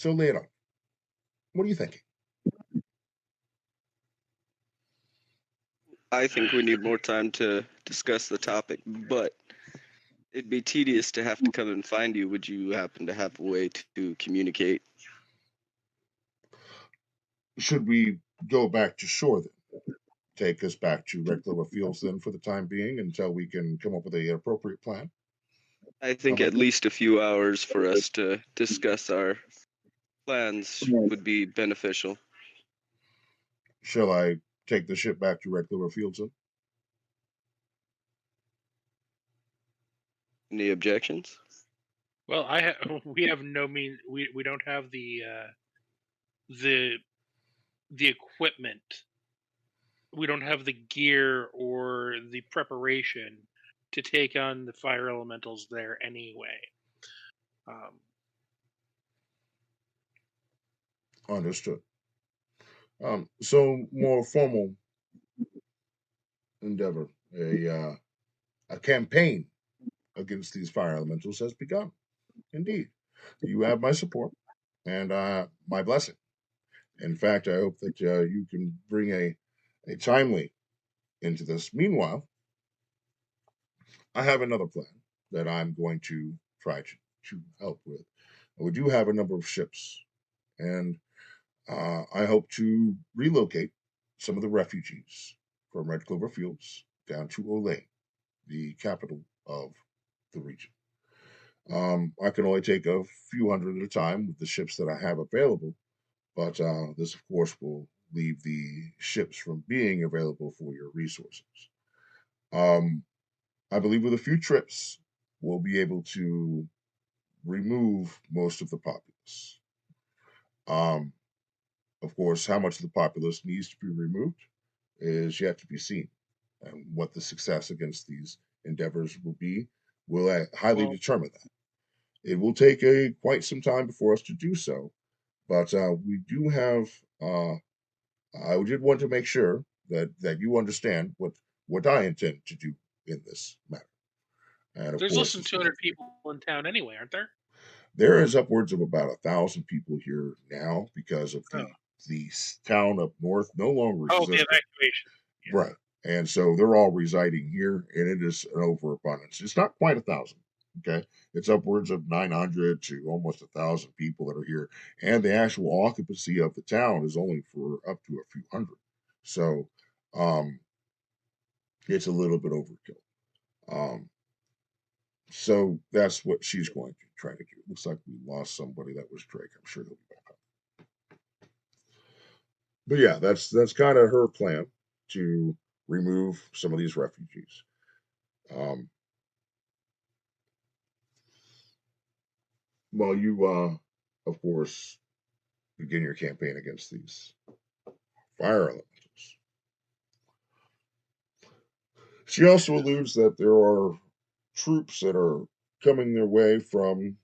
So lay it on. What are you thinking? I think we need more time to discuss the topic, but it'd be tedious to have to come and find you. Would you happen to have a way to communicate? Should we go back to shore then? Take us back to Red Clover Fields then for the time being until we can come up with an appropriate plan? I How think about at that? least a few hours for us to discuss our plans would be beneficial. Shall I take the ship back to Red Clover Fields then? Any objections? Well, we have no means. We don't have the equipment. We don't have the gear or the preparation to take on the fire elementals there anyway. Understood. So more formal endeavor, a campaign against these fire elementals has begun. Indeed, you have my support and my blessing. In fact, I hope that you can bring a timely into this. Meanwhile, I have another plan that I'm going to try to help with. We do have a number of ships, and I hope to relocate some of the refugees from Red Clover Fields down to Olay, the capital of the region. I can only take a few hundred at a time with the ships that I have available, but this, of course, will leave the ships from being available for your resources. Um, I believe with a few trips, we'll be able to remove most of the populace. Um, of course, how much of the populace needs to be removed is yet to be seen. And what the success against these endeavors will be will highly Well, determine that. It will take quite some time for us to do so, but we do have. I did want to make sure that you understand what I intend to do in this matter. And of there's less course, than it's 200 people in town anyway, aren't there? there is upwards of about 1,000 people here now because of Oh, the town up north no longer oh, the existing. evacuation. Yeah. Right. And so they're all residing here, and it is an overabundance. It's not quite 1,000. Okay. It's upwards of 900 to almost 1,000 people that are here. And the actual occupancy of the town is only for up to a few hundred. So um, it's a little bit overkill. Um, so that's what she's going to try to do. Looks like we lost somebody that was Drake. I'm sure he'll be back up. But yeah, that's kind of her plan to remove some of these refugees. Um, Well, you, of course, begin your campaign against these fire elementals. She also alludes that there are troops that are coming their way from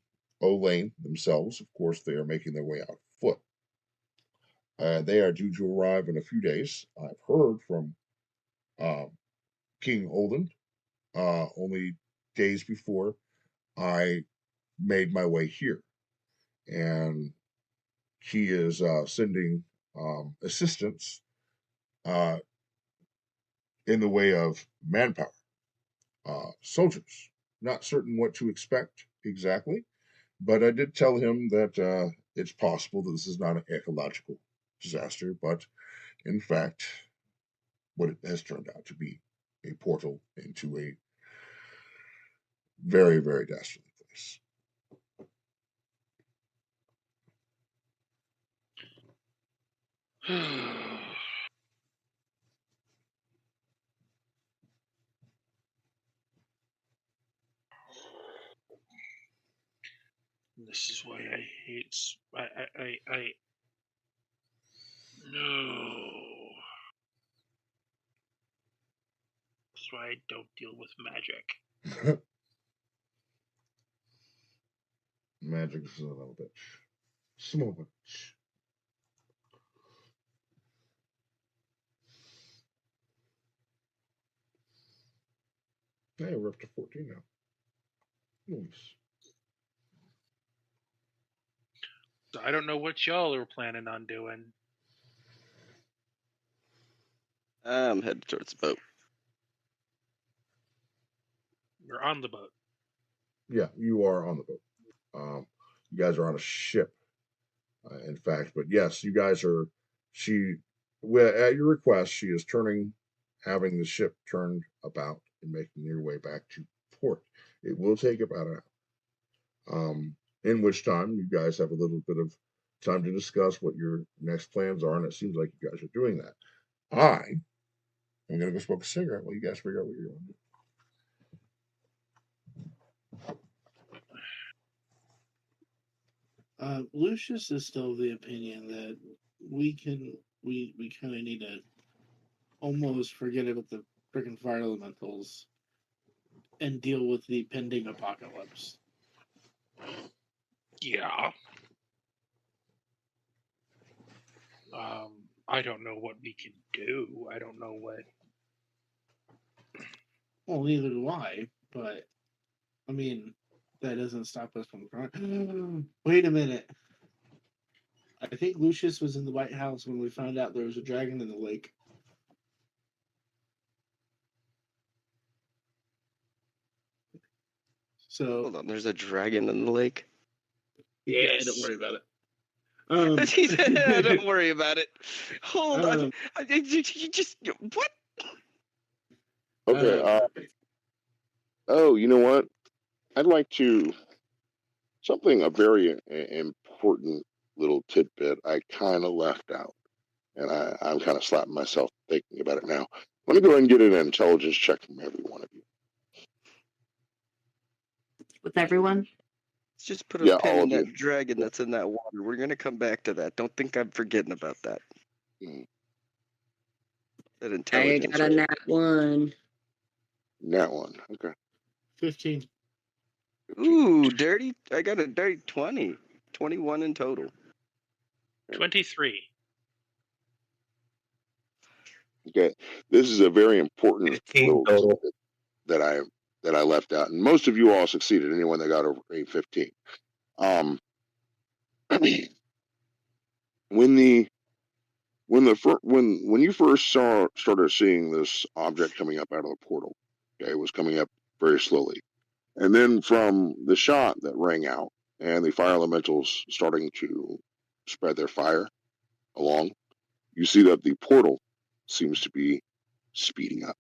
Olane themselves. Of course, they are making their way out foot. They are due to arrive in a few days. I've heard from uh, King Olden only days before I made my way here. And he is sending assistance uh, in the way of manpower, soldiers. Not certain what to expect exactly, but I did tell him that it's possible that this is not an ecological disaster, but in fact, what it has turned out to be a portal into a very, very dastardly place. This is why I hate. I no. That's why I don't deal with magic. Magic is a little bitch. Small bitch. Hey, we're up to 14 now. Nice. So I don't know what y'all are planning on doing. I'm headed towards the boat. We're on the boat. Yeah, you are on the boat. You guys are on a ship, in fact. But yes, you guys are. At your request, she is having the ship turned about and making your way back to port. It will take about an hour. In which time you guys have a little bit of time to discuss what your next plans are, and it seems like you guys are doing that. I'm gonna go smoke a cigarette while you guys figure out what you're going to do. Lucius is still of the opinion that we kind of need to almost forget about the freaking fire elementals and deal with the pending apocalypse. Yeah. I don't know what we can do. I don't know what. Well, neither do I, but I mean, that doesn't stop us from trying. Wait a minute. I think Lucius was in the White House when we found out there was a dragon in the lake. So Hold on, there's a dragon in the lake. yeah, don't worry about it. He said, "Don't worry about it." Hold on. You just what? Okay. Oh, you know what? I'd like to a very important little tidbit I kind of left out, and I'm kind of slapping myself thinking about it now. Let me go ahead and get an intelligence check from every one of you. With everyone? Let's just put a pin all in of that you. dragon that's in that water. We're gonna come back to that. Don't think I'm forgetting about that. That I intelligence. got a nat 1. Nat 1. Okay. 15. Ooh, dirty. I got a dirty 20. 21 in total. 23. Okay. This is a very important 15 little total. tidbit that I left out, and most of you all succeeded. Anyone that got over a 15. When you first started seeing this object coming up out of the portal, okay, it was coming up very slowly, and then from the shot that rang out and the fire elementals starting to spread their fire along, you see that the portal seems to be speeding up.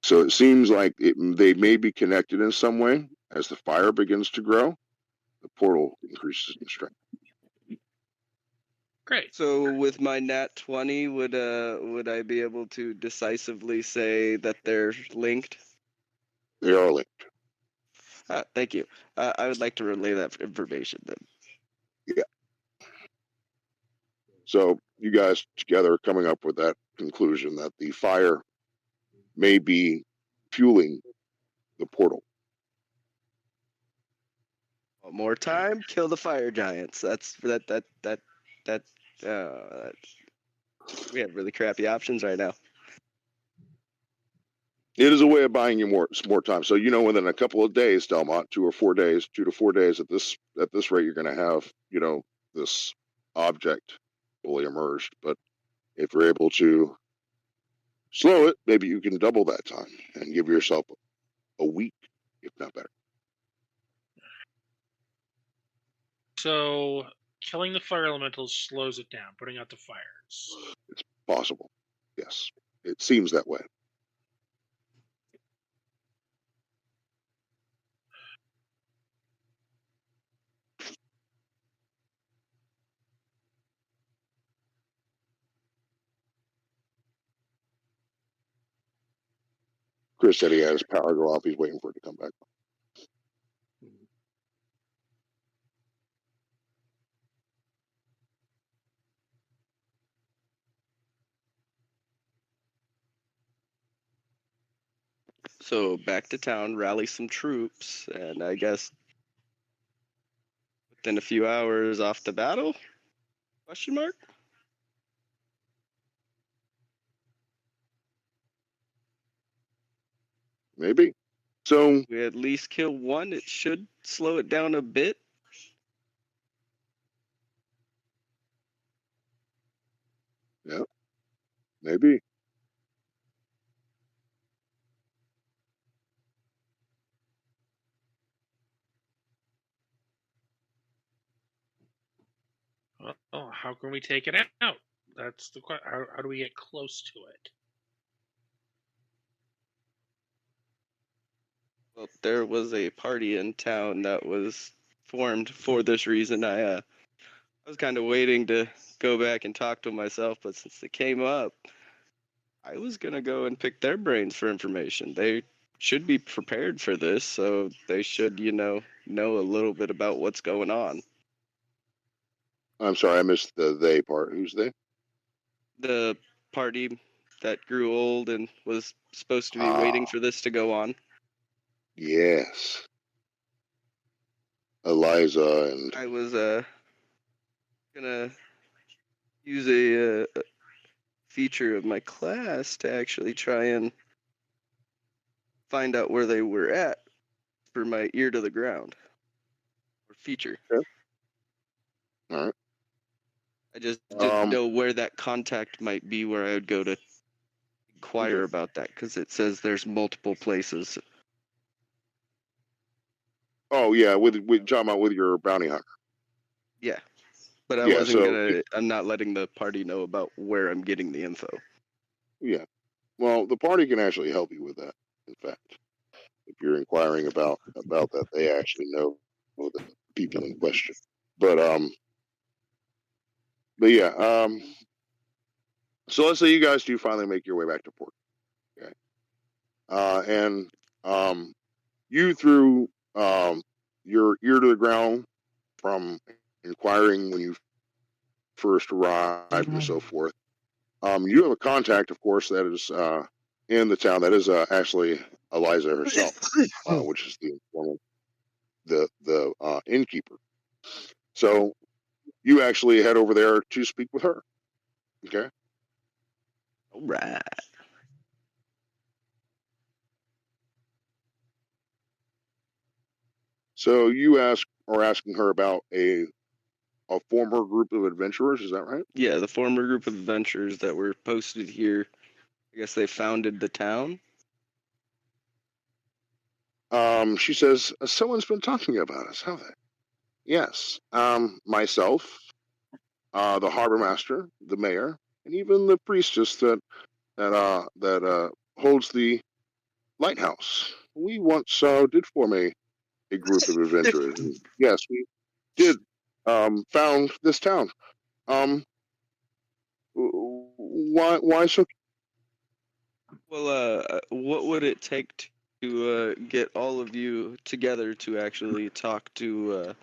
So it seems like they may be connected in some way. As the fire begins to grow, the portal increases in strength. Great. So with my nat 20, would I be able to decisively say that they're linked? They are linked. Thank you. I would like to relay that information then. Yeah. So you guys together coming up with that conclusion that the fire may be fueling the portal. One more time, kill the fire giants. That's that. We have really crappy options right now. It is a way of buying you more time. So within a couple of days, Delmont, 2 to 4 days at this rate, you're going to have this object fully emerged. But if you're able to slow it, maybe you can double that time and give yourself a week, if not better. So killing the fire elementals slows it down, putting out the fires. It's possible. Yes, it seems that way. Chris said he had his power go off. He's waiting for it to come back. So back to town, rally some troops, and I guess within a few hours off the battle? Question mark? Maybe. So We at least kill one. It should slow it down a bit. Yeah, maybe. Well, how can we take it out? That's the question. How do we get close to it? Well, there was a party in town that was formed for this reason. I was kind of waiting to go back and talk to myself, but since it came up, I was gonna go and pick their brains for information. They should be prepared for this, so they should, know a little bit about what's going on. I'm sorry, I missed the they part. Who's they? The party that grew old and was supposed to be Ah, waiting for this to go on. yes. Eliza and I was gonna use a feature of my class to actually try and find out where they were at for my ear to the ground or feature. okay. All right. I just didn't Um. know where that contact might be where I would go to inquire Okay. about that because it says there's multiple places. Oh yeah, with talking about with your bounty hunter. Yeah, but I Yeah. wasn't So I'm not letting the party know about where I'm getting the info. yeah. Well, the party can actually help you with that. In fact, if you're inquiring about that, they actually know the people in question. But yeah. So let's say you guys do finally make your way back to port. Okay. And you threw your ear to the ground from inquiring when you first arrived and so forth. You have a contact, of course, that is in the town. That is actually Eliza herself, which is the informant, the innkeeper. So you actually head over there to speak with her. Okay. All right. So you are asking her about a former group of adventurers. Is that right? Yeah, the former group of adventurers that were posted here. I guess they founded the town. She says someone's been talking about us. Have they? Yes. Myself, the harbor master, the mayor, and even the priestess that holds the lighthouse. We once did form a group of adventurers. And yes, we did found this town. Um, why so? Well, what would it take to get all of you together to actually talk to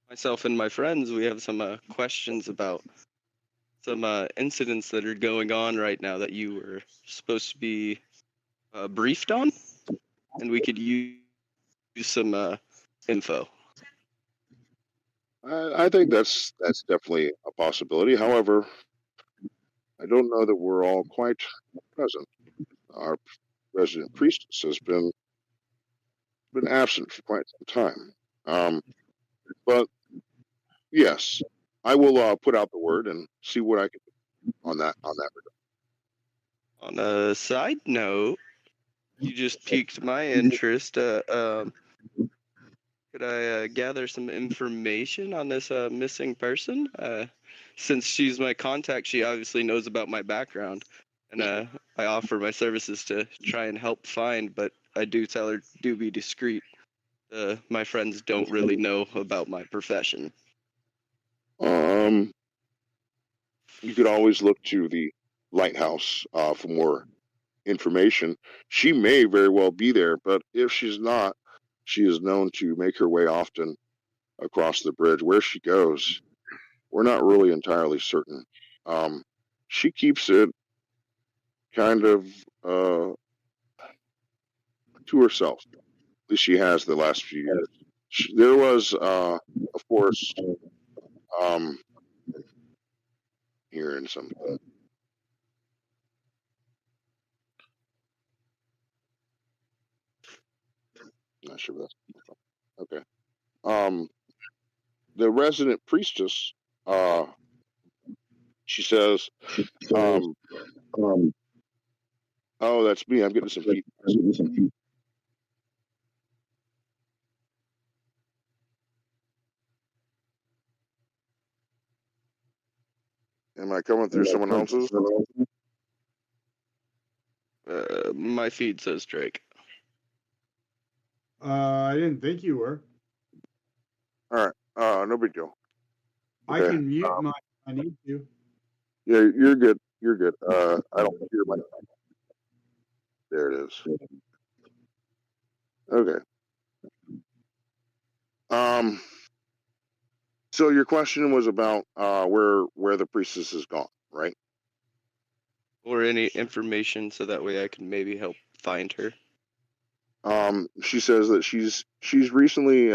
myself and my friends? We have some questions about some incidents that are going on right now that you were supposed to be briefed on, and we could use some info. I think that's definitely a possibility. However, I don't know that we're all quite present. Our resident priestess has been absent for quite some time. But yes, I will put out the word and see what I can do on that On a side note, you just piqued my interest. Could I gather some information on this missing person? Since she's my contact, she obviously knows about my background, and I offer my services to try and help find. But I do tell her do be discreet. My friends don't really know about my profession. regard. You could always look to the lighthouse for more information. She may very well be there, but if she's not, she is known to make her way often across the bridge. Where she goes, we're not really entirely certain. Um, she keeps it kind of to herself. At least she has the last few years. There was, of course, um, here in some. Not sure if that's okay. The resident priestess She says, "Oh, that's me. I'm getting some feet. Am I coming through someone else's? My feed says Drake. I didn't think you were. All right. No big deal. I Okay. can mute my. I need to. Yeah, you're good. You're good. I don't hear my. There it is. Okay. So your question was about where the priestess has gone, right? Or any information so that way I can maybe help find her. She says that she's recently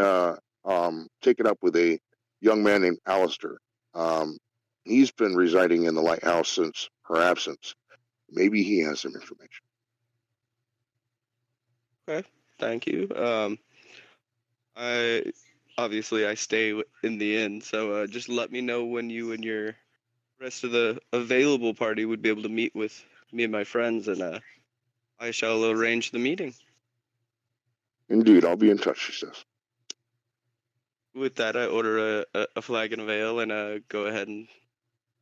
taken up with a young man named Alistair. He's been residing in the lighthouse since her absence. Maybe he has some information. Okay, thank you. I stay in the inn, so just let me know when you and your rest of the available party would be able to meet with me and my friends, and I shall arrange the meeting. Indeed, I'll be in touch, she says. With that, I order a flagon of ale and go ahead and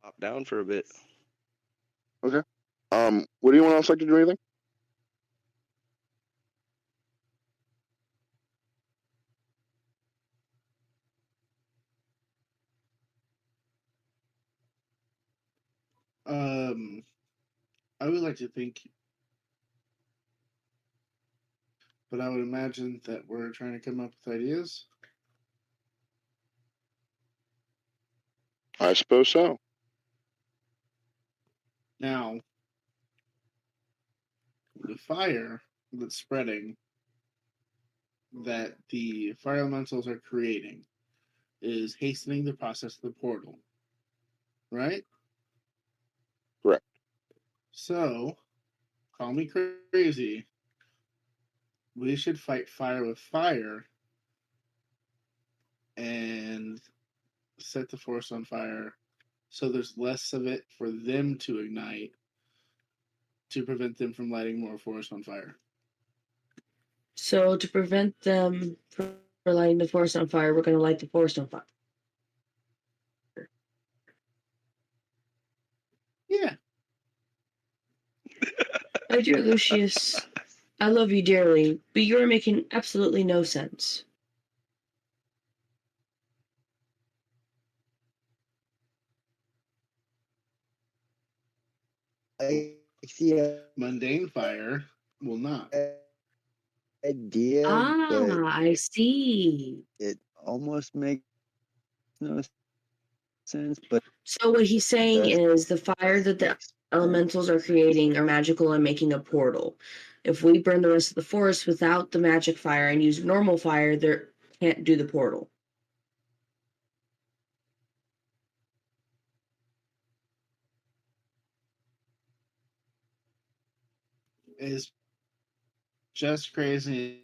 pop down for a bit. Okay. Would anyone else like to do anything? I would like to think, but I would imagine that we're trying to come up with ideas. I suppose so. Now, the fire that's spreading, that the fire elementals are creating, is hastening the process of the portal. Right? Correct. So, call me crazy. We should fight fire with fire and set the forest on fire so there's less of it for them to ignite to prevent them from lighting more forest on fire. So to prevent them from lighting the forest on fire, we're going to light the forest on fire. Yeah. My dear Lucius, I love you dearly, but you're making absolutely no sense. I see a Mundane fire will not. idea, but I see. it almost makes no sense. But So what he's saying is the fire that the elementals are creating are magical and making a portal. If we burn the rest of the forest without the magic fire and use normal fire, they can't do the portal. Is just crazy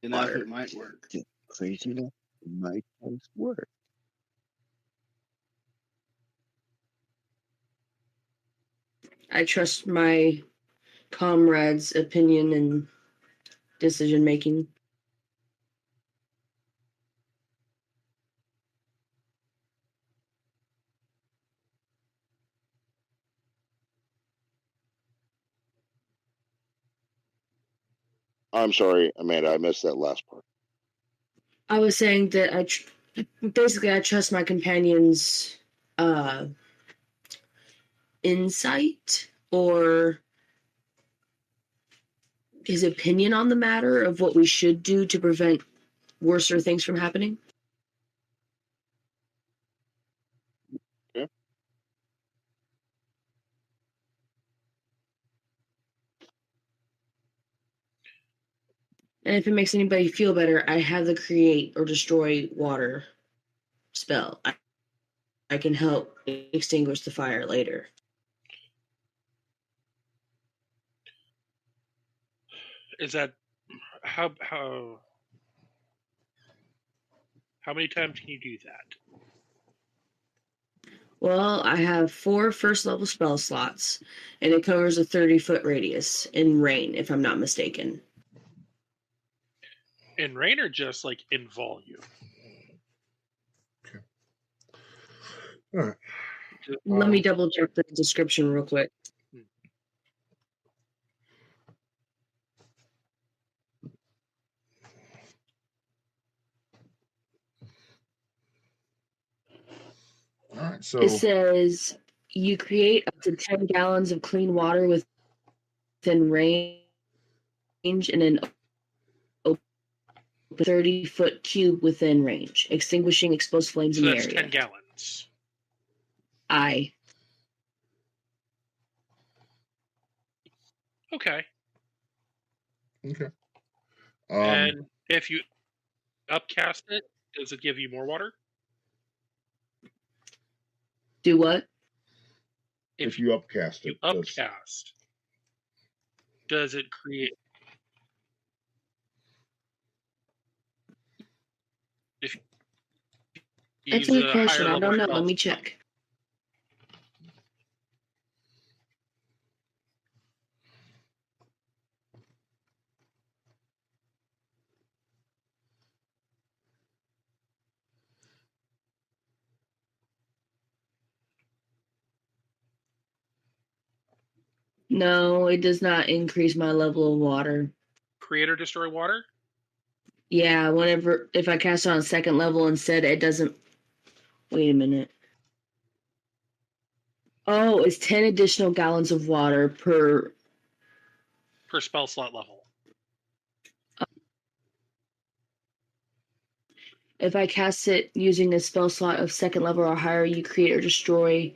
enough Water. it might work. crazy enough, it might just work. I trust my comrades' opinion and decision making. I'm sorry, Amanda, I missed that last part. I was saying that I trust my companion's insight or his opinion on the matter of what we should do to prevent worser things from happening. Okay. And if it makes anybody feel better, I have the create or destroy water spell. I can help extinguish the fire later. Is that how many times can you do that? Well, I have 4 first-level spell slots, and it covers a 30-foot radius in rain, if I'm not mistaken. In rain or just like in volume? All right. Let me double-check the description real quick. All right. So It says you create up to 10 gallons of clean water within range in an 30-foot cube within range, extinguishing exposed flames So in the that's area. 10 gallons. Aye. Okay. okay. And if you upcast it, does it give you more water? Do what? If you upcast You it, does- upcast, does it create? If you That's a use good a question. higher I level don't know. spell Let me slot, check. No, it does not increase my level of water. create or destroy water? Yeah, if I cast it on second level instead, it doesn't. Wait a minute. Oh, it's 10 additional gallons of water per. Per spell slot level. If I cast it using a spell slot of second level or higher, you create or destroy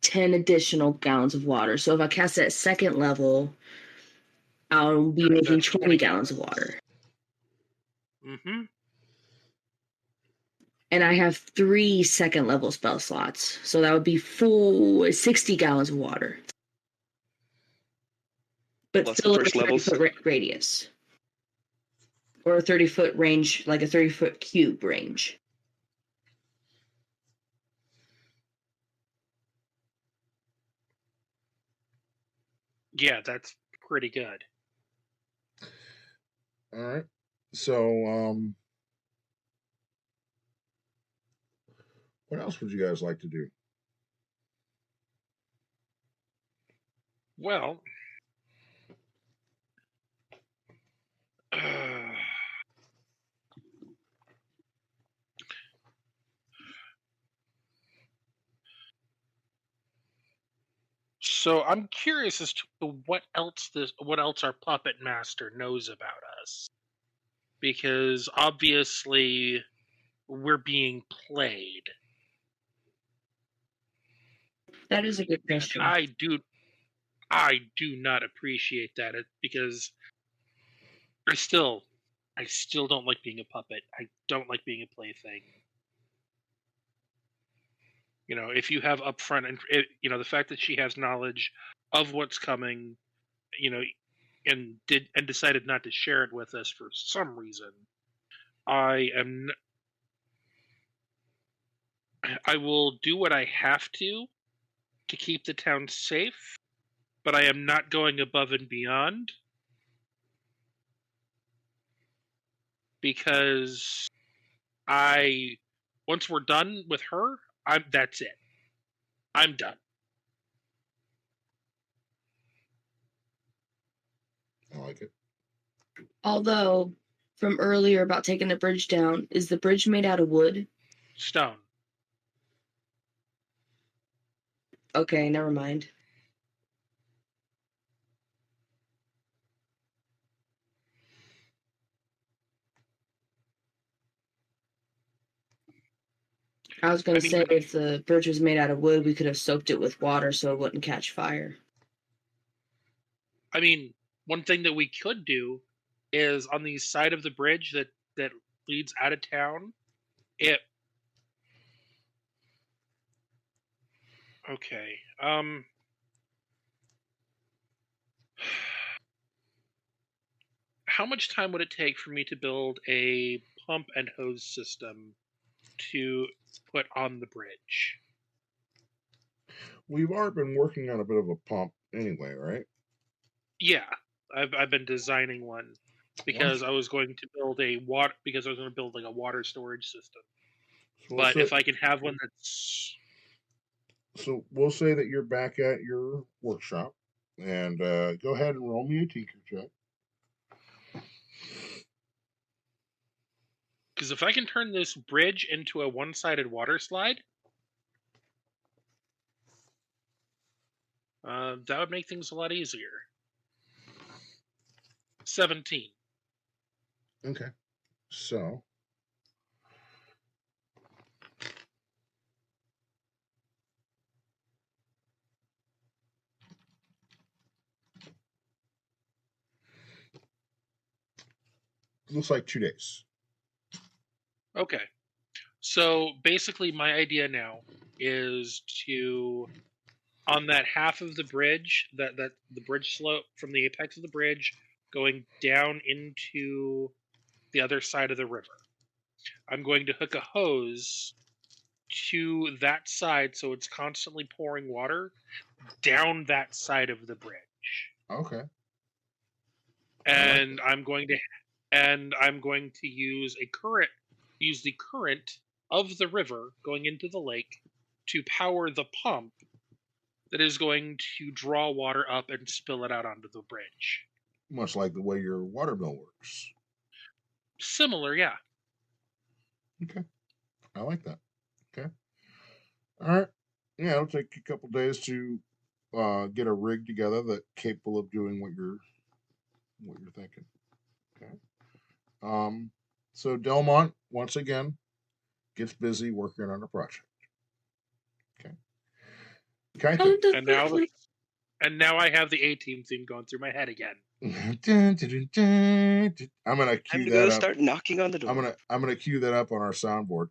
10 additional gallons of water. So if I cast it at second level, I'll be making That's 20 gallons of water. Mm-hmm. And I have 3 second level spell slots. So that would be 60 gallons of water. But Plus still the in a first levels. 30-foot radius. Or a 30-foot range, like a 30-foot cube range. Yeah, that's pretty good. all right. So what else would you guys like to do? Well, so I'm curious as to what else our puppet master knows about us, because obviously we're being played. That is a good question. I do not appreciate that because I still don't like being a puppet. I don't like being a plaything. You know, if you have upfront and the fact that she has knowledge of what's coming, and decided not to share it with us for some reason, I will do what I have to keep the town safe, but I am not going above and beyond, because once we're done with her, that's it. I'm done. I like it. Although, from earlier about taking the bridge down, is the bridge made out of wood? Stone. Okay, never mind. I was going to say, if the bridge was made out of wood, we could have soaked it with water so it wouldn't catch fire. I mean, one thing that we could do is on the side of the bridge that leads out of town. Okay. How much time would it take for me to build a pump and hose system to put on the bridge? We've already been working on a bit of a pump anyway, right? Yeah, I've been designing one because I was going to build a water like a water storage system. So But if I can have one that's we'll say that you're back at your workshop, and go ahead and roll me a tinker check. because if I can turn this bridge into a one-sided water slide, that would make things a lot easier. 17. Okay. So looks like 2 days. Okay. So basically, my idea now is to, on that half of the bridge, that the bridge slope from the apex of the bridge going down into the other side of the river, I'm going to hook a hose to that side so it's constantly pouring water down that side of the bridge. Okay. And I'm going to use the current of the river going into the lake to power the pump that is going to draw water up and spill it out onto the bridge. Much like the way your water bill works. Similar, yeah. Okay. I like that. Okay. All right. Yeah, it'll take a couple days to get a rig together that's capable of doing what you're thinking. Okay. So Delmont once again gets busy working on a project. Okay. Okay. And now I have the A-Team theme going through my head again. I'm gonna cue that up. Start knocking on the door. I'm gonna cue that up on our soundboard.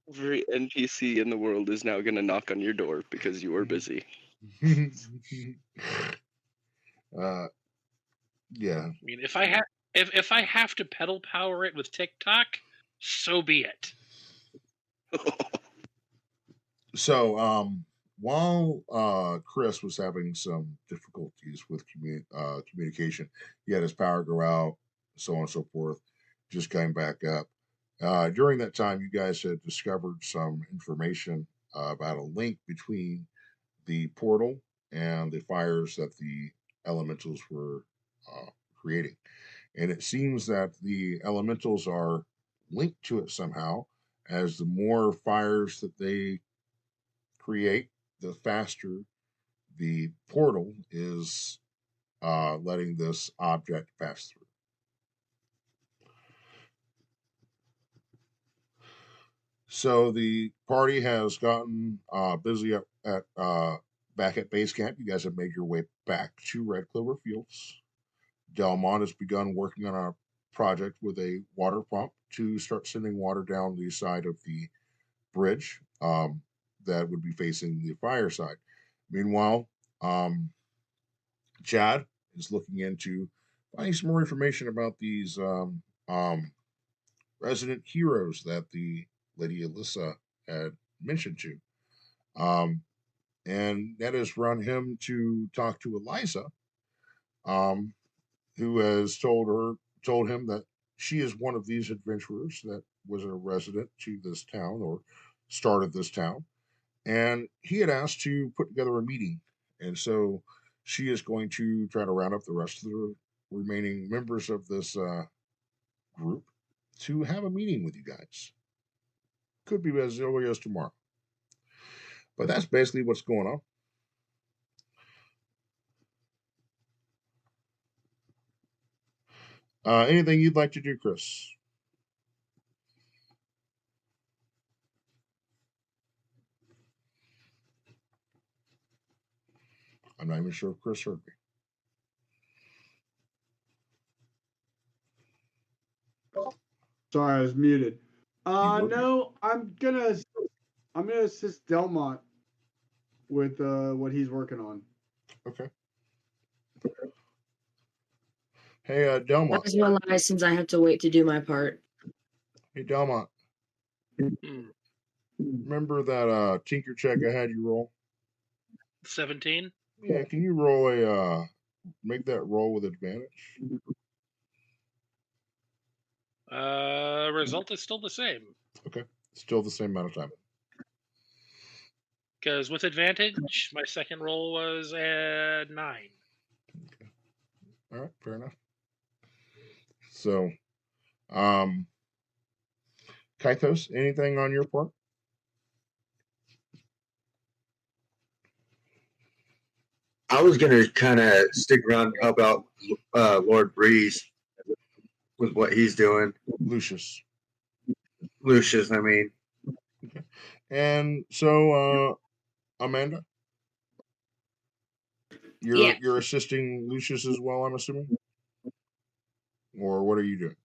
Every NPC in the world is now gonna knock on your door because you are busy. Yeah. I mean, if I have to pedal power it with TikTok, so be it. So, while Chris was having some difficulties with communication, he had his power go out, so on and so forth, just came back up. During that time, you guys had discovered some information about a link between the portal and the fires that the elementals were creating. And it seems that the elementals are linked to it somehow, as the more fires that they create, the faster the portal is letting this object pass through. So the party has gotten busy at back at base camp. You guys have made your way back to Red Clover Fields. Delmont has begun working on a project with a water pump to start sending water down the side of the bridge that would be facing the fire side. Meanwhile, Chad is looking into finding some more information about these resident heroes that the Lady Alyssa had mentioned to. And that has run him to talk to Eliza, who has told him that she is one of these adventurers that was a resident to this town or started this town. And he had asked to put together a meeting. And so she is going to try to round up the rest of the remaining members of this group to have a meeting with you guys. Could be as early as tomorrow. But that's basically what's going on. Anything you'd like to do, Chris? I'm not even sure if Chris heard me. Sorry, I was muted. No, I'm gonna assist Delmont with what he's working on. Okay. Hey, Delmont. That's no lie, since I have to wait to do my part. Hey, Delmont. Hmm. Remember that tinker check I had you roll? 17. Yeah, can you roll a make that roll with advantage? Result is still the same. Okay, still the same amount of time. Because with advantage, my second roll was a 9. Okay. All right, fair enough. So, um, Kaitos, anything on your part? I was gonna kind of stick around and help out Lord Breeze with what he's doing. Lucius. Lucius, I mean. Okay. And so, Amanda, you're assisting Lucius as well, I'm assuming? Or what are you doing?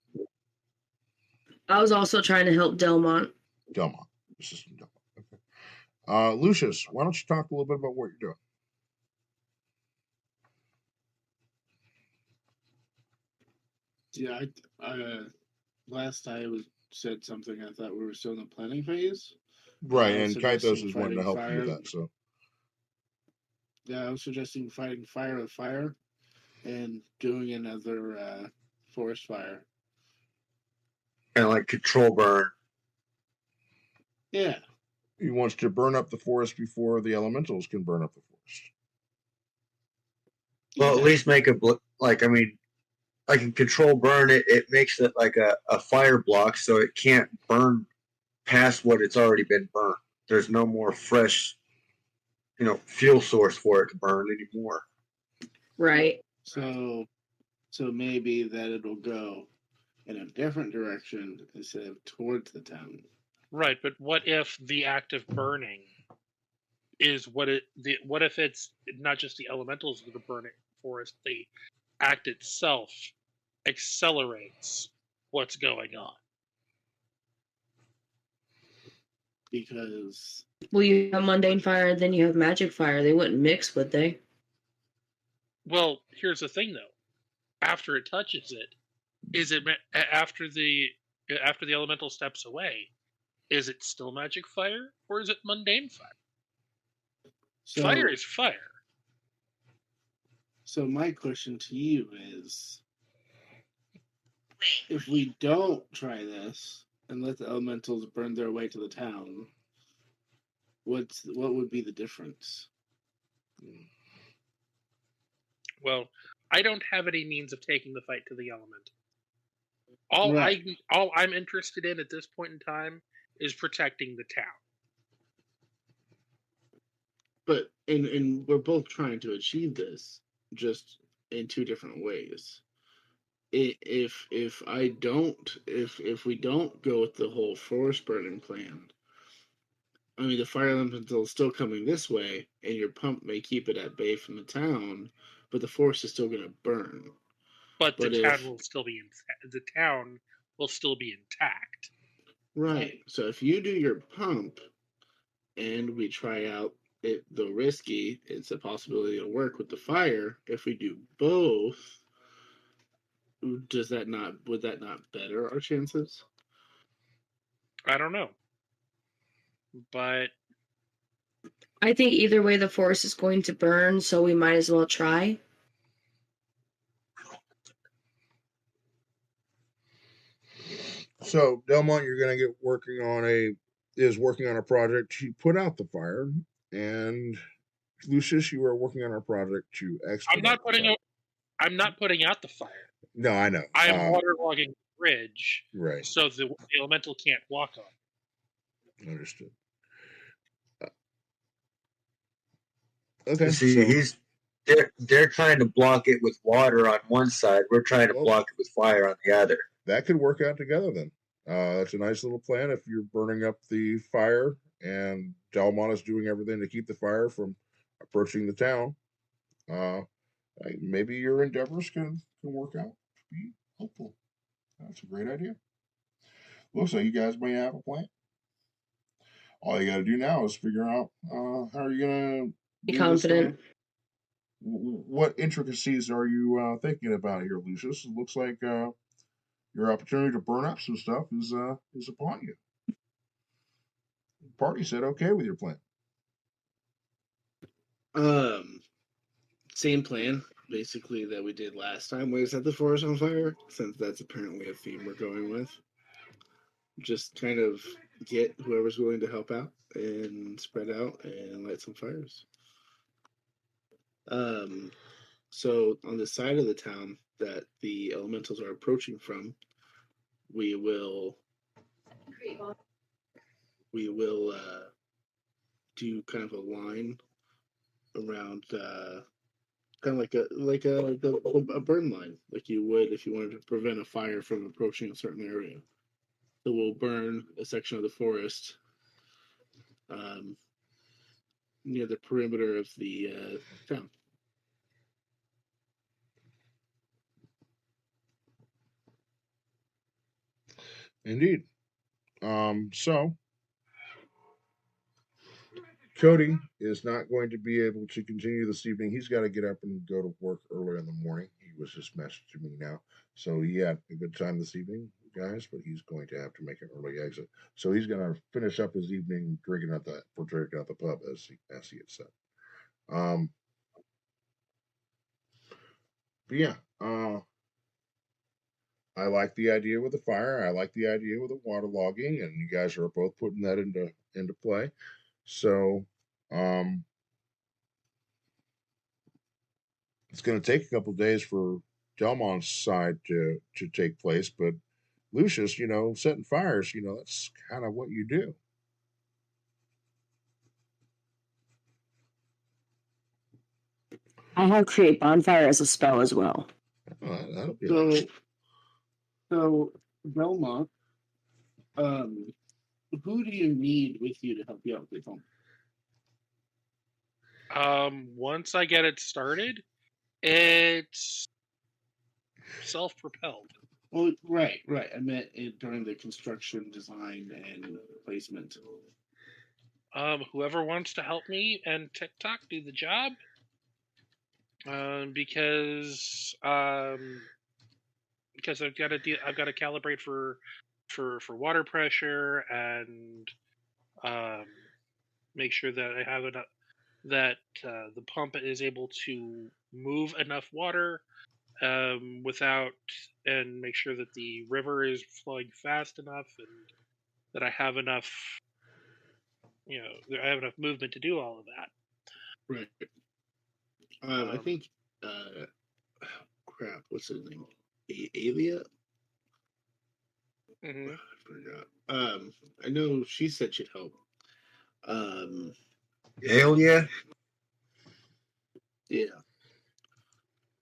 I was also trying to help Delmont. Delmont. Assistant Delmont. Okay. Lucius, why don't you talk a little bit about what you're doing? Yeah, last I said something. I thought we were still in the planning phase. Right, I was and Kaitos suggesting is wanting to fighting help you with fire. that, so. Yeah, I was suggesting fighting fire with fire, and doing another forest fire. Kind of like control burn. Yeah, He wants to burn up the forest before the elementals can burn up the forest. Well, yeah. at least make a like. I mean, like a control burn, it makes it like a fire block, so it can't burn past what it's already been burned. There's no more fresh, fuel source for it to burn anymore. Right. So maybe that it'll go in a different direction instead of towards the town. Right, but what if the act of burning is what if it's not just the elementals that are burning forest, the act itself accelerates what's going on? Because Well, you have mundane fire and then you have magic fire. They wouldn't mix, would they? Well, here's the thing though. After it touches it, is it after the elemental steps away, is it still magic fire or is it mundane fire? Fire is fire. So my question to you is, if we don't try this and let the elementals burn their way to the town, what would be the difference? Well, I don't have any means of taking the fight to the elemental. All I'm interested in at this point in time is protecting the town. But and we're both trying to achieve this, just in two different ways. If we don't go with the whole forest burning plan, I mean the fire elemental is still coming this way, and your pump may keep it at bay from the town, but the forest is still going to burn. But the town will still be intact. Right. So if you do your pump, and we try out it, though risky, it's a possibility it'll work with the fire. If we do both, would that not better our chances? I don't know. But I think either way the forest is going to burn, so we might as well try. So Delmont, you're going to get working on a project to put out the fire, and Lucius, you are working on a project to expedite. I'm not putting out the fire. No, I know. I'm waterlogging the bridge, right? So the elemental can't walk on. Understood. Okay. See, they're trying to block it with water on one side. We're trying to block it with fire on the other. That could work out together then. That's a nice little plan. If you're burning up the fire and Delmont is doing everything to keep the fire from approaching the town, maybe your endeavors can work out. Be hopeful. That's a great idea. Looks like you guys may have a plan. All you got to do now is figure out how are you going to be confident. What intricacies are you thinking about here, Lucius? It looks like your opportunity to burn up some stuff is upon you. party said okay with your plan. Same plan, basically, that we did last time. We set the forest on fire, since that's apparently a theme we're going with. Just kind of get whoever's willing to help out and spread out and light some fires. So on the side of the town that the elementals are approaching from, we will do kind of a line around, kind of like a burn line, like you would if you wanted to prevent a fire from approaching a certain area. So we'll burn a section of the forest near the perimeter of the town. Indeed. So Cody is not going to be able to continue this evening. He's got to get up and go to work early in the morning. He was just messaging me now. So he had a good time this evening, guys, but he's going to have to make an early exit. So he's going to finish up his evening drinking at the pub, as he had said. But yeah, I like the idea with the fire. I like the idea with the waterlogging, and you guys are both putting that into play. So it's going to take a couple of days for Delmont's side to take place, but Lucius, setting fires, that's kind of what you do. I have create bonfire as a spell as well. Oh, that'll be helpful. So Belmont, who do you need with you to help you out with home? Once I get it started, it's self-propelled. Well, right. I meant it during the construction, design, and placement. Whoever wants to help me and TikTok do the job, because I've got to calibrate for water pressure and make sure that I have enough, that the pump is able to move enough water without, and make sure that the river is flowing fast enough and that I have enough, I have enough movement to do all of that. Right. I think, crap, what's his name? Alia? Mm-hmm. I forgot. I know she said she'd help. Alia? Yeah.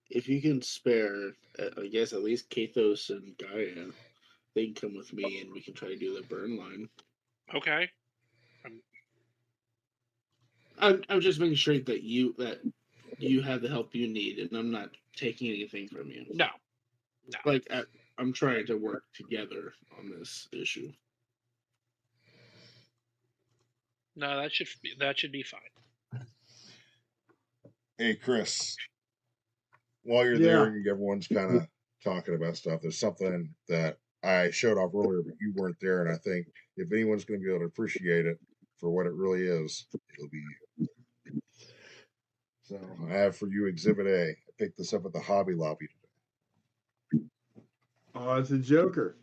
If you can spare, I guess at least Kathos and Gaia, they can come with me and we can try to do the burn line. Okay. I'm just making sure that you have the help you need, and I'm not taking anything from you. No. Like I'm trying to work together on this issue. No, that should be fine. Hey, Chris, while you're there and everyone's kind of talking about stuff, there's something that I showed off earlier, but you weren't there, and I think if anyone's going to be able to appreciate it for what it really is, it'll be you. So I have for you Exhibit A. I picked this up at the Hobby Lobby today. Oh, it's a Joker.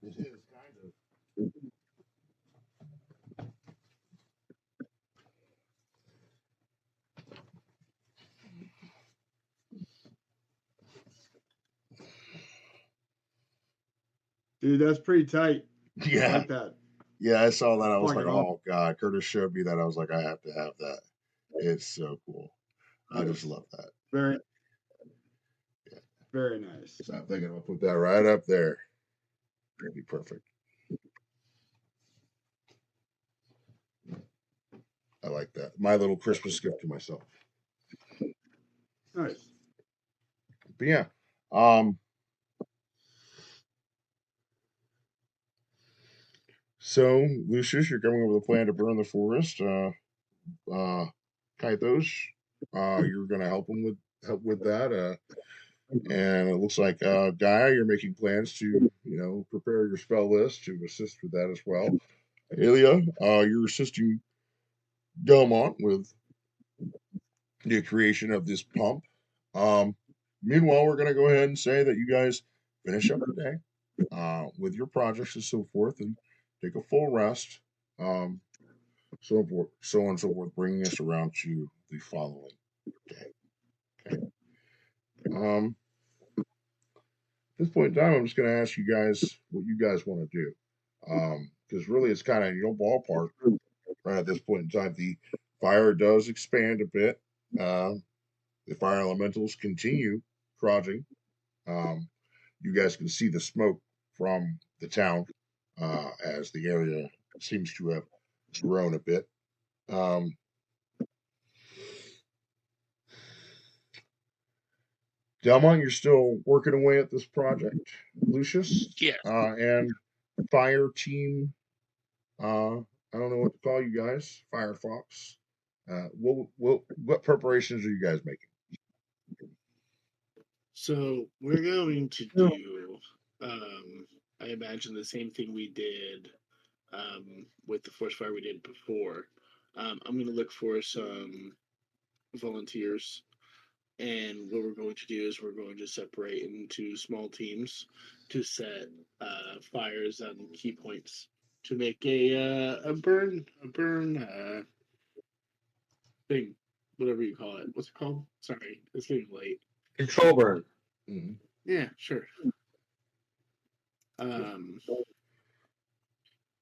It is kind of. Dude, that's pretty tight. Yeah. I like that. Yeah, I saw that. I was like, Fucking oh, God. Curtis showed me that. I was like, I have to have that. It's so cool. I just love that. Very nice. So I'm thinking I'll put that right up there. It'll be perfect. I like that. My little Christmas gift to myself. Nice. But yeah. So, Lucius, you're coming up with a plan to burn the forest. Kaitos, you're going to help with that. And it looks like Gaia, you're making plans to, prepare your spell list to assist with that as well. Thalia, you're assisting Delmont with the creation of this pump. Meanwhile, we're going to go ahead and say that you guys finish up the day with your projects and so forth, and take a full rest. So forth, so on and so forth, bringing us around to the following day. Okay. At this point in time, I'm just going to ask you guys what you guys want to do, because really it's kind of ballpark right at this point in time. The fire does expand a bit. The fire elementals continue trudging. You guys can see the smoke from the town as the area seems to have grown a bit. Delmont, you're still working away at this project. Lucius, Yeah. and fire team. I don't know what to call you guys. Firefox. What preparations are you guys making? So we're going to do, I imagine, the same thing we did with the forest fire we did before. I'm going to look for some volunteers, and what we're going to do is we're going to separate into small teams to set fires on key points to make a burn thing, whatever you call it. What's it called? Sorry, it's getting late. Control burn. Mm-hmm. Yeah, sure.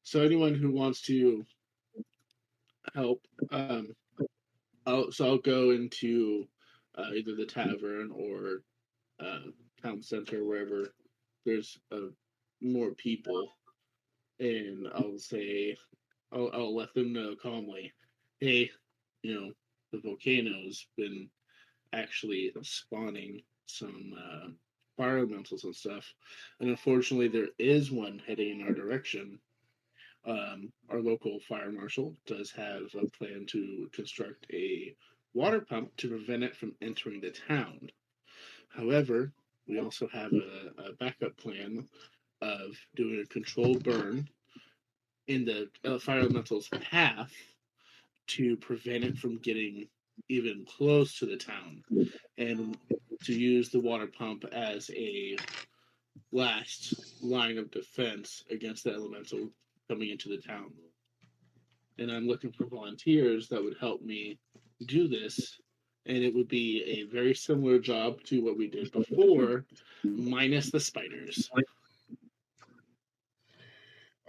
So anyone who wants to help, I'll go into either the tavern or town center, wherever there's more people, and I'll let them know calmly, hey, the volcano's been actually spawning some fire elementals and stuff, and unfortunately there is one heading in our direction. Our local fire marshal does have a plan to construct a water pump to prevent it from entering the town. However, we also have a backup plan of doing a controlled burn in the fire elemental's path to prevent it from getting even close to the town, and to use the water pump as a last line of defense against the elemental coming into the town. And I'm looking for volunteers that would help me do this. And it would be a very similar job to what we did before, minus the spiders.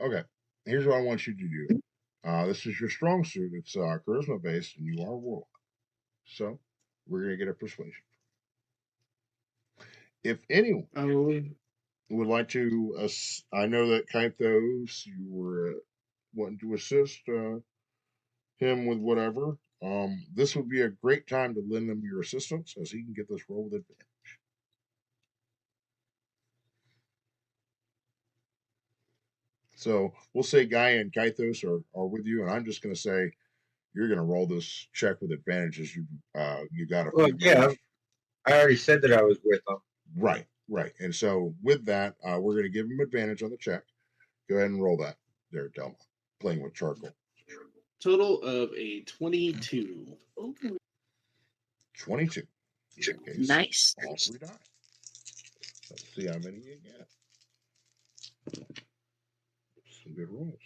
Okay. Here's what I want you to do. This is your strong suit. It's charisma based, and you are warlock. So we're gonna get a persuasion. If anyone would like to, I know that Kythos, you were wanting to assist him with whatever. This would be a great time to lend him your assistance, as he can get this roll with advantage. So we'll say Guy and Kythos are with you, and I'm just going to say you're going to roll this check with advantage as you got a Well, few yeah, members. I already said that I was with them. Right. And so with that, we're going to give him advantage on the check. Go ahead and roll that there, Delma, playing with charcoal. Total of a 22. 22. In that case, Nice. all three die. Let's see how many you get. Some good rolls.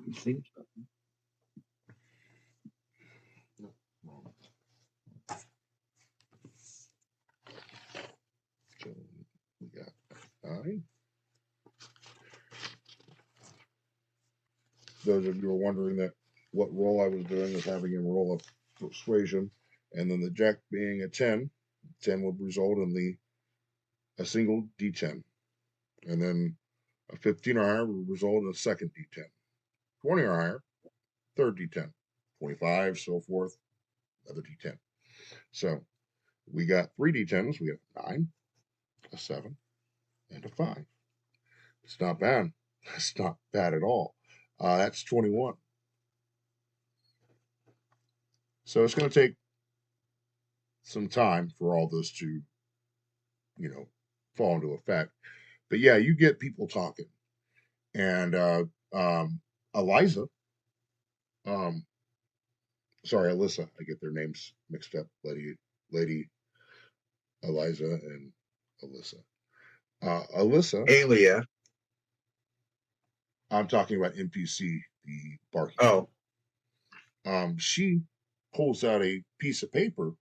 You seen something? No, wrong. So we got 9. Those of you who are wondering that what roll I was doing was having him roll a persuasion, and then the jack being a 10, 10 would result in a single D10, and then a 15 or higher would result in a second D10, 20 or higher, third D10, 25, so forth, another D10. So we got 3 D10s. We got a 9, a 7, and a 5. It's not bad. It's not bad at all. That's 21. So it's going to take some time for all this to, fall into effect. But yeah, you get people talking, and Eliza, um, sorry, Alyssa, I get their names mixed up. Lady Eliza and Alyssa. Alyssa, Alia. I'm talking about NPC, the barkeeper. Oh, She pulls out a piece of paper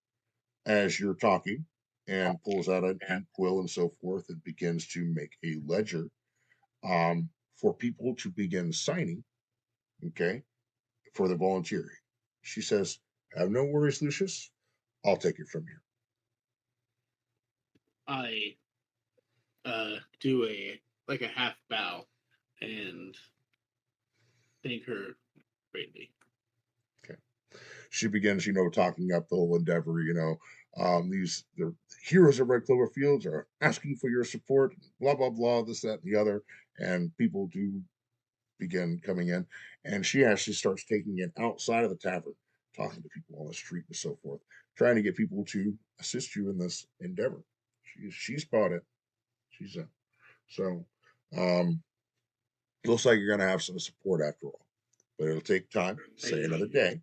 as you're talking and pulls out an ink quill and so forth and begins to make a ledger for people to begin signing, okay, for the volunteering. She says, have no worries, Lucius. I'll take it from here. I do a half bow and thank her greatly. Okay. She begins, talking up the whole endeavor, the heroes of Red Clover Fields are asking for your support, blah, blah, blah, this, that, and the other. And people do begin coming in. And she actually starts taking it outside of the tavern, talking to people on the street and so forth, trying to get people to assist you in this endeavor. She's bought it. She's in. So, looks like you're going to have some support after all. But it'll take time, say another day.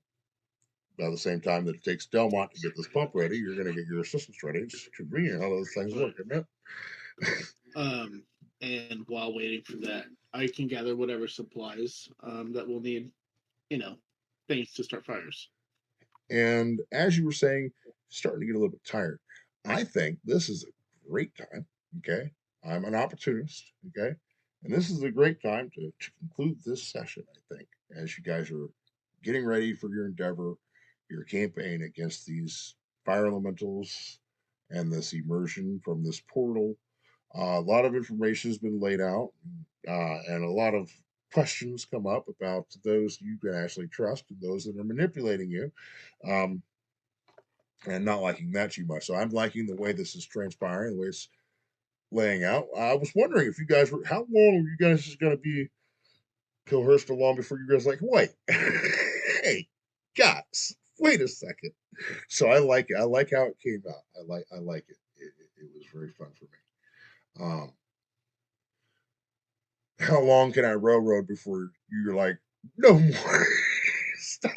By the same time that it takes Delmont to get this pump ready, you're going to get your assistants ready. It's convenient how those things work, isn't it? And while waiting for that, I can gather whatever supplies that we'll need, things to start fires. And as you were saying, starting to get a little bit tired. I think this is a great time. Okay. I'm an opportunist. Okay. And this is a great time to conclude this session, I think, as you guys are getting ready for your endeavor, your campaign against these fire elementals and this immersion from this portal. A lot of information has been laid out, and a lot of questions come up about those you can actually trust and those that are manipulating you, and not liking that too much. So I'm liking the way this is transpiring, the way it's laying out. I was wondering if you guys were, how long are you guys just going to be coerced along before you guys like, wait, hey, guys, wait a second. So I like it. I like how it came out. I like it. It was very fun for me. How long can I railroad before you're like, no more, stop?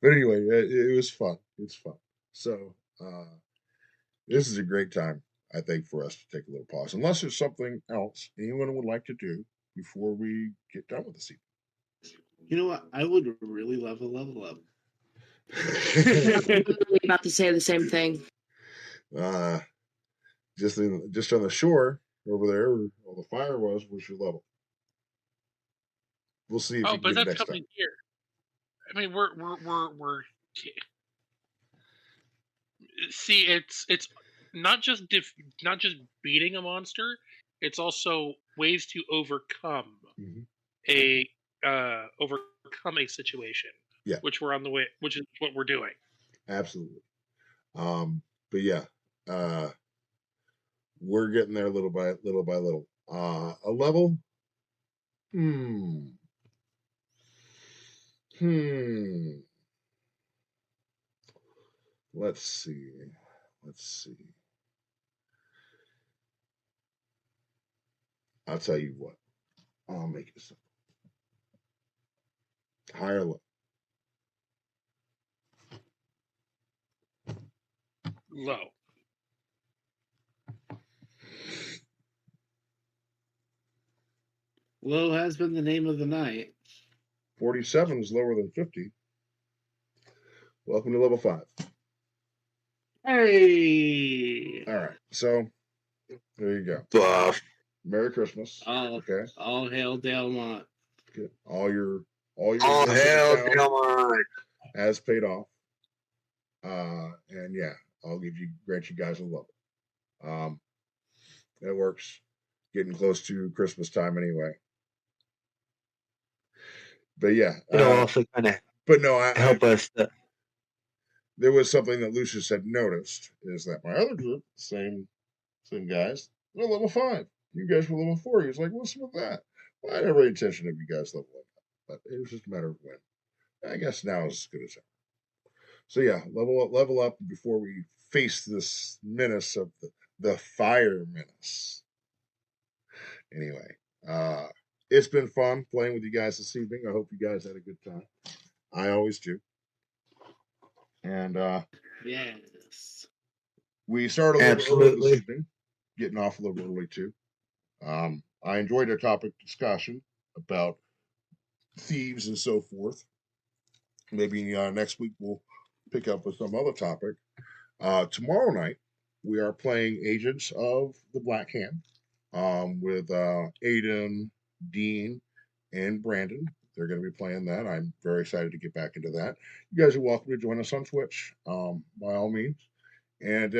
But anyway, it was fun. It's fun. So this is a great time, I think, for us to take a little pause. Unless there's something else anyone would like to do before we get done with this evening. You know what? I would really love a level up. I'm literally about to say the same thing. Just on the shore over there, where all the fire was your level. We'll see if you can but get it that's next coming time. here. I mean, we're see, it's not just beating a monster. It's also ways to overcome overcome a situation. Yeah, which we're on the way, which is what we're doing. Absolutely. But yeah, we're getting there little by little. A level. Let's see. I'll tell you what. I'll make it simple. Higher level. Low. Low has been the name of the night. 47 is lower than 50. Welcome to level 5. Hey. All right. So there you go. Buff. Merry Christmas. Okay. All hail Delmont. Okay. All your All hail Delmont has paid off. And yeah, I'll grant you guys a level. It works. Getting close to Christmas time anyway. But yeah, it'll also kind of. But no, help us. There was something that Lucius had noticed is that my other group, same guys, they're level 5. You guys were level 4. He was like, "What's with that?" Well, I had every intention of you guys leveling up, but it was just a matter of when. I guess now is as good as ever. So yeah, level up before we face this menace of the fire menace. Anyway, it's been fun playing with you guys this evening. I hope you guys had a good time. I always do. And Yes. we started a little bit early this Absolutely. evening, getting off a little bit early too. I enjoyed our topic discussion about thieves and so forth. Maybe next week we'll pick up with some other topic. Tomorrow night we are playing Agents of the Black Hand with Aiden, Dean, and Brandon. They're going to be playing that. I'm very excited to get back into that. You guys are welcome to join us on Twitch, by all means. And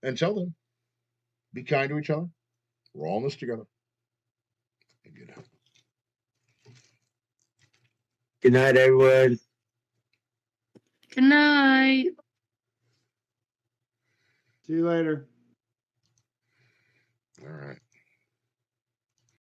until then, be kind to each other. We're all in this together. And good night. Good night, everyone. Good night. See you later.